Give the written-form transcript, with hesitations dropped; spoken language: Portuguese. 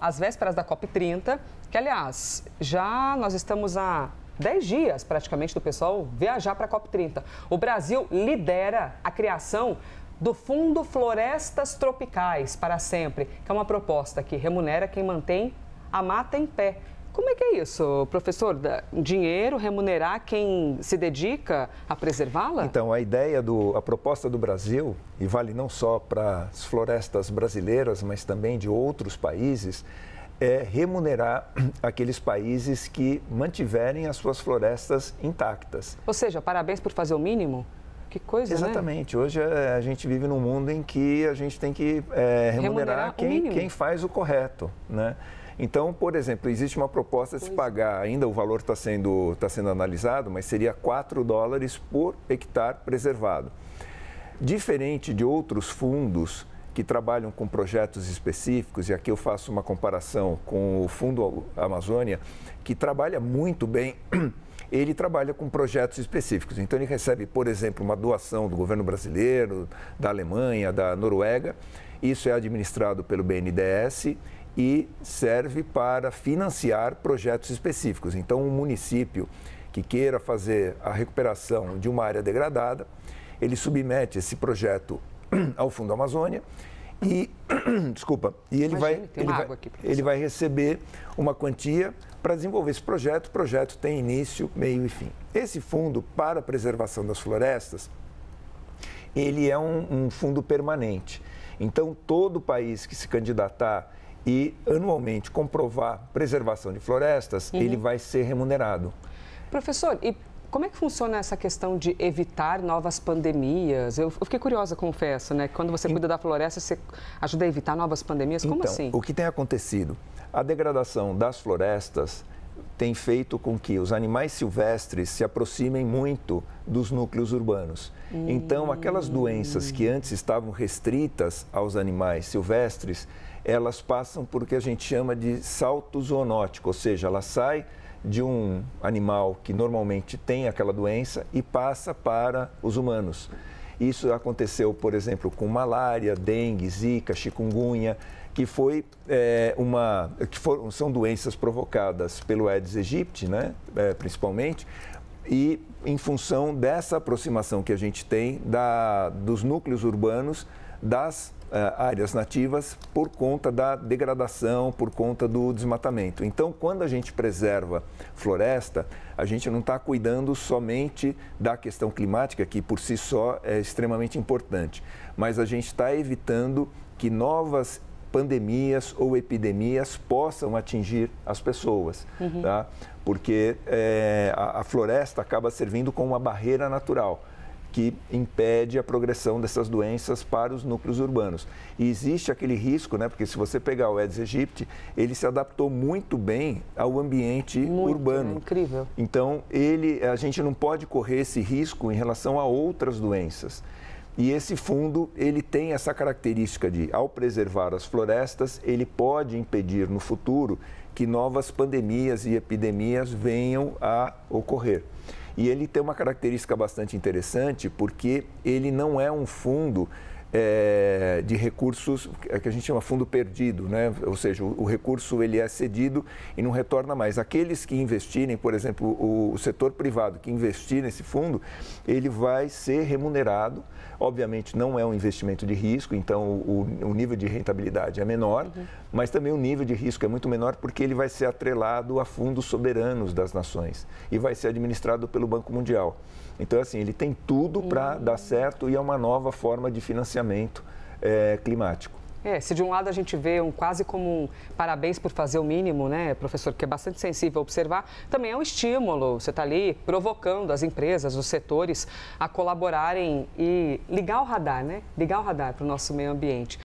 Às vésperas da COP30, que aliás, já nós estamos há 10 dias praticamente do pessoal viajar para a COP30. O Brasil lidera a criação do Fundo Florestas Tropicais para Sempre, que é uma proposta que remunera quem mantém a mata em pé. Como é que é isso, professor? Dinheiro, remunerar quem se dedica a preservá-la? Então, a proposta do Brasil, e vale não só para as florestas brasileiras, mas também de outros países, é remunerar aqueles países que mantiverem as suas florestas intactas. Ou seja, parabéns por fazer o mínimo? Que coisa, Exatamente. Né? Hoje a gente vive num mundo em que a gente tem que remunerar quem faz o correto, né? Então, por exemplo, existe uma proposta de se pagar, ainda o valor está sendo analisado, mas seria $4 por hectare preservado. Diferente de outros fundos que trabalham com projetos específicos, e aqui eu faço uma comparação com o Fundo Amazônia, que trabalha muito bem, ele trabalha com projetos específicos. Então, ele recebe, por exemplo, uma doação do governo brasileiro, da Alemanha, da Noruega, isso é administrado pelo BNDES, e serve para financiar projetos específicos. Então, um município que queira fazer a recuperação de uma área degradada, ele submete esse projeto ao Fundo Amazônia e, ele vai receber uma quantia para desenvolver esse projeto. O projeto tem início, meio e fim. Esse fundo para a preservação das florestas, ele é um fundo permanente. Então, todo país que se candidatar e anualmente comprovar preservação de florestas, ele vai ser remunerado. Professor, e como é que funciona essa questão de evitar novas pandemias? Eu fiquei curiosa, confesso, né? Quando você cuida da floresta, você ajuda a evitar novas pandemias? Como assim? O que tem acontecido? A degradação das florestas tem feito com que os animais silvestres se aproximem muito dos núcleos urbanos. Então, aquelas doenças que antes estavam restritas aos animais silvestres, elas passam por o que a gente chama de salto zoonótico, ou seja, ela sai de um animal que normalmente tem aquela doença e passa para os humanos. Isso aconteceu, por exemplo, com malária, dengue, zika, chikungunya, que são doenças provocadas pelo Aedes aegypti, né, principalmente, e em função dessa aproximação que a gente tem dos núcleos urbanos, das áreas nativas, por conta da degradação, por conta do desmatamento. Então, quando a gente preserva floresta, a gente não está cuidando somente da questão climática, que por si só é extremamente importante, mas a gente está evitando que novas pandemias ou epidemias possam atingir as pessoas, tá? Porque a floresta acaba servindo como uma barreira natural que impede a progressão dessas doenças para os núcleos urbanos. E existe aquele risco, né? Porque se você pegar o Aedes aegypti, ele se adaptou muito bem ao ambiente urbano. Incrível. Então, a gente não pode correr esse risco em relação a outras doenças. E esse fundo, ele tem essa característica de, ao preservar as florestas, ele pode impedir no futuro que novas pandemias e epidemias venham a ocorrer. E ele tem uma característica bastante interessante, porque ele não é um fundo de recursos que a gente chama fundo perdido, né? Ou seja, o recurso ele é cedido e não retorna mais. Aqueles que investirem, por exemplo, o setor privado que investir nesse fundo, ele vai ser remunerado. Obviamente não é um investimento de risco, então o nível de rentabilidade é menor, mas também o nível de risco é muito menor porque ele vai ser atrelado a fundos soberanos das nações e vai ser administrado pelo Banco Mundial. Então, assim, ele tem tudo para dar certo e é uma nova forma de financiamento climático. Se de um lado a gente vê quase como um parabéns por fazer o mínimo, né, professor, que é bastante sensível a observar, também é um estímulo. Você está ali provocando as empresas, os setores a colaborarem e ligar o radar, né? Ligar o radar para o nosso meio ambiente.